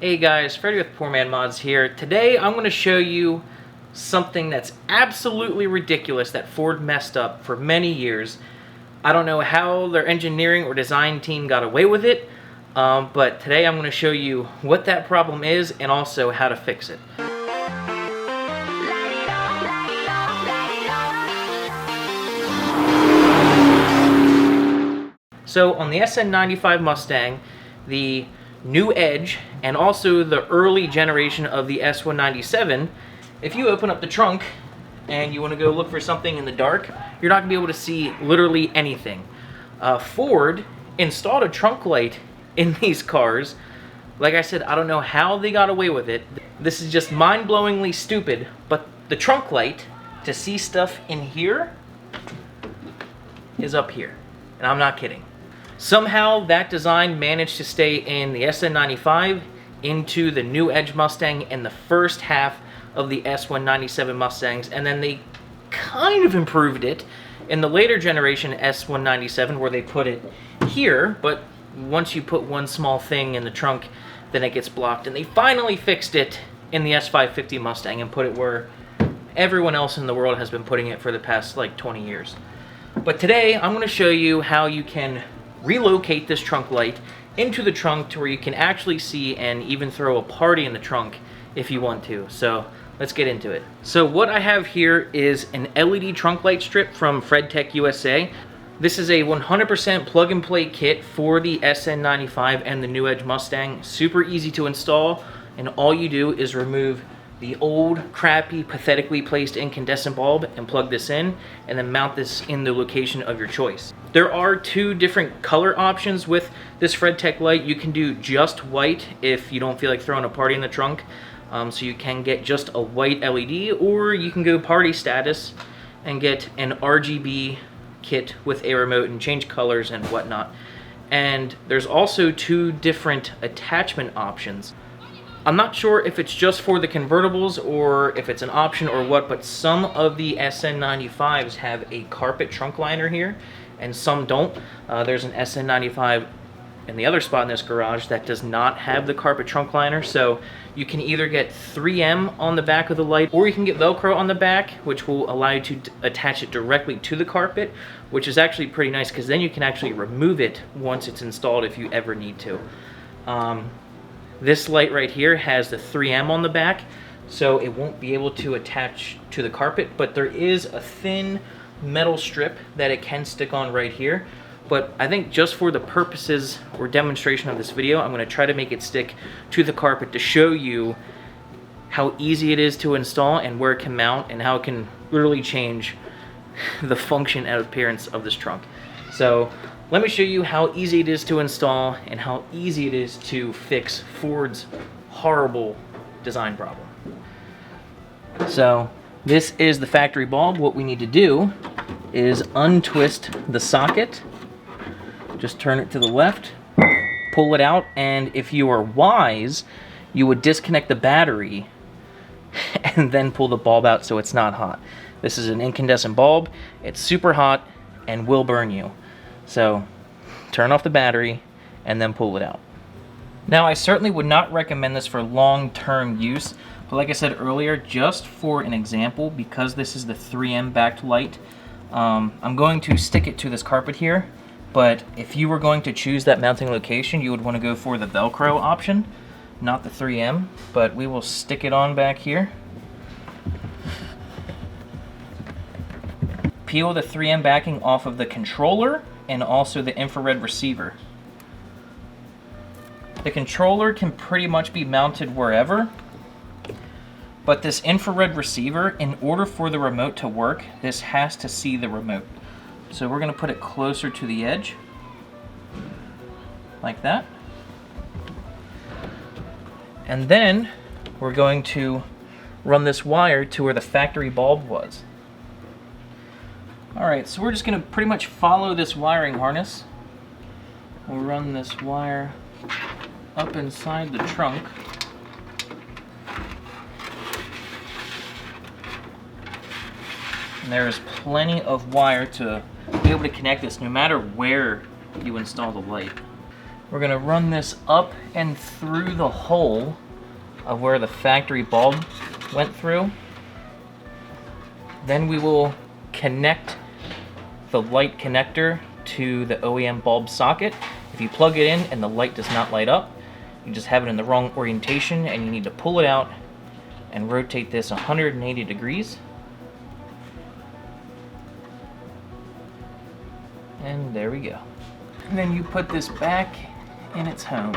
Hey guys, Freddy with Poor Man Mods here. Today I'm going to show you something that's absolutely ridiculous that Ford messed up for many years. I don't know how their engineering or design team got away with it, but today I'm going to show you what that problem is and also how to fix it. So on the SN95 Mustang, the new Edge, and also the early generation of the S197, if you open up the trunk and you want to go look for something in the dark, you're not going to be able to see literally anything. Ford installed a trunk light in these cars. Like I said, I don't know how they got away with it. This is just mind-blowingly stupid, but the trunk light to see stuff in here is up here, and I'm not kidding. Somehow that design managed to stay in the SN95, into the new Edge Mustang, and the first half of the S197 Mustangs, and then they kind of improved it in the later generation S197 where they put it here, but once you put one small thing in the trunk, then it gets blocked, and they finally fixed it in the S550 Mustang and put it where everyone else in the world has been putting it for the past like 20 years. But today I'm going to show you how you can relocate this trunk light into the trunk to where you can actually see and even throw a party in the trunk if you want to. So let's get into it. So what I have here is an LED trunk light strip from FredTech USA. This is a 100% plug and play kit for the SN95 and the new Edge Mustang. Super easy to install, and all you do is remove the old, crappy, pathetically placed incandescent bulb and plug this in, and then mount this in the location of your choice. There are two different color options with this FredTech light. You can do just white if you don't feel like throwing a party in the trunk, so you can get just a white LED, or you can go party status and get an RGB kit with a remote and change colors and whatnot. And there's also two different attachment options. I'm not sure if it's just for the convertibles or if it's an option or what, but some of the SN95s have a carpet trunk liner here and some don't. There's an SN95 in the other spot in this garage that does not have the carpet trunk liner, so you can either get 3M on the back of the light, or you can get Velcro on the back, which will allow you to attach it directly to the carpet, which is actually pretty nice because then you can actually remove it once it's installed if you ever need to. This light right here has the 3M on the back, so it won't be able to attach to the carpet, but there is a thin metal strip that it can stick on right here. But I think just for the purposes or demonstration of this video, I'm going to try to make it stick to the carpet to show you how easy it is to install and where it can mount and how it can literally change the function and appearance of this trunk. So let me show you how easy it is to install and how easy it is to fix Ford's horrible design problem. So this is the factory bulb. What we need to do is untwist the socket. Just turn it to the left, pull it out, and if you are wise, you would disconnect the battery and then pull the bulb out so it's not hot. This is an incandescent bulb. It's super hot and will burn you. So turn off the battery and then pull it out. Now, I certainly would not recommend this for long-term use, but like I said earlier, just for an example, because this is the 3M backed light, I'm going to stick it to this carpet here, but if you were going to choose that mounting location, you would want to go for the Velcro option, not the 3M, but we will stick it on back here. Peel the 3M backing off of the controller and also the infrared receiver. The controller can pretty much be mounted wherever, but this infrared receiver, in order for the remote to work, this has to see the remote. So we're going to put it closer to the edge, like that. And then we're going to run this wire to where the factory bulb was. Alright, so we're just going to pretty much follow this wiring harness. We'll run this wire up inside the trunk. And there is plenty of wire to be able to connect this no matter where you install the light. We're gonna run this up and through the hole of where the factory bulb went through. Then we will connect the light connector to the OEM bulb socket. If you plug it in and the light does not light up, you just have it in the wrong orientation and you need to pull it out and rotate this 180 degrees. And there we go. And then you put this back in its home.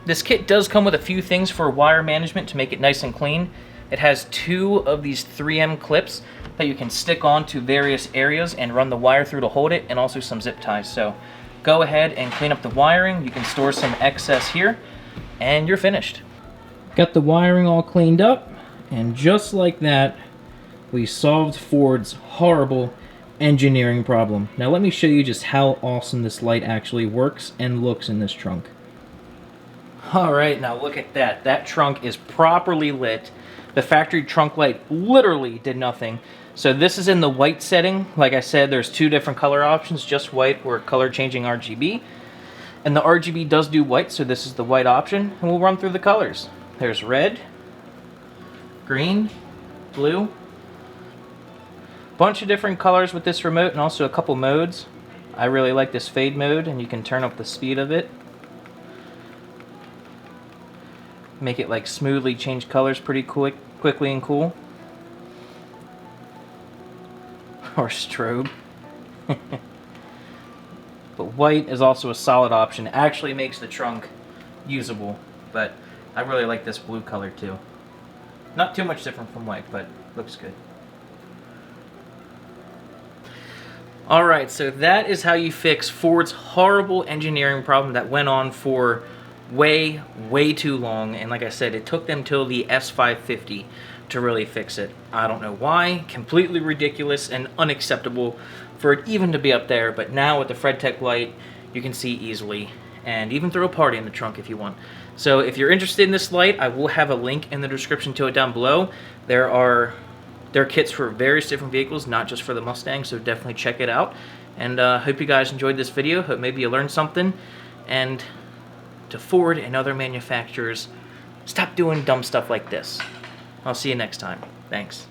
This kit does come with a few things for wire management to make it nice and clean. It has 2 of these 3M clips that you can stick on to various areas and run the wire through to hold it, and also some zip ties. So go ahead and clean up the wiring. You can store some excess here and you're finished. Got the wiring all cleaned up, and just like that, we solved Ford's horrible engineering problem. Now let me show you just how awesome this light actually works and looks in this trunk. Alright, now look at that. That trunk is properly lit. The factory trunk light literally did nothing. So this is in the white setting. Like I said, there's 2 different color options, just white or color changing RGB. And the RGB does do white, so this is the white option. And we'll run through the colors. There's red, green, blue. Bunch of different colors with this remote, and also a couple modes. I really like this fade mode, and you can turn up the speed of it. Make it like smoothly change colors pretty quickly and cool. Or strobe. But white is also a solid option. It actually makes the trunk usable, but I really like this blue color too. Not too much different from white, but looks good. Alright, so that is how you fix Ford's horrible engineering problem that went on for way too long. And like I said, it took them till the S550 to really fix it. I don't know why. Completely ridiculous and unacceptable for it even to be up there. But now with the FredTech light, you can see easily, and even throw a party in the trunk if you want. So if you're interested in this light, I will have a link in the description to it down below. There are kits for various different vehicles, not just for the Mustang, so definitely check it out. And hope you guys enjoyed this video. Hope maybe you learned something. And to Ford and other manufacturers, stop doing dumb stuff like this. I'll see you next time. Thanks.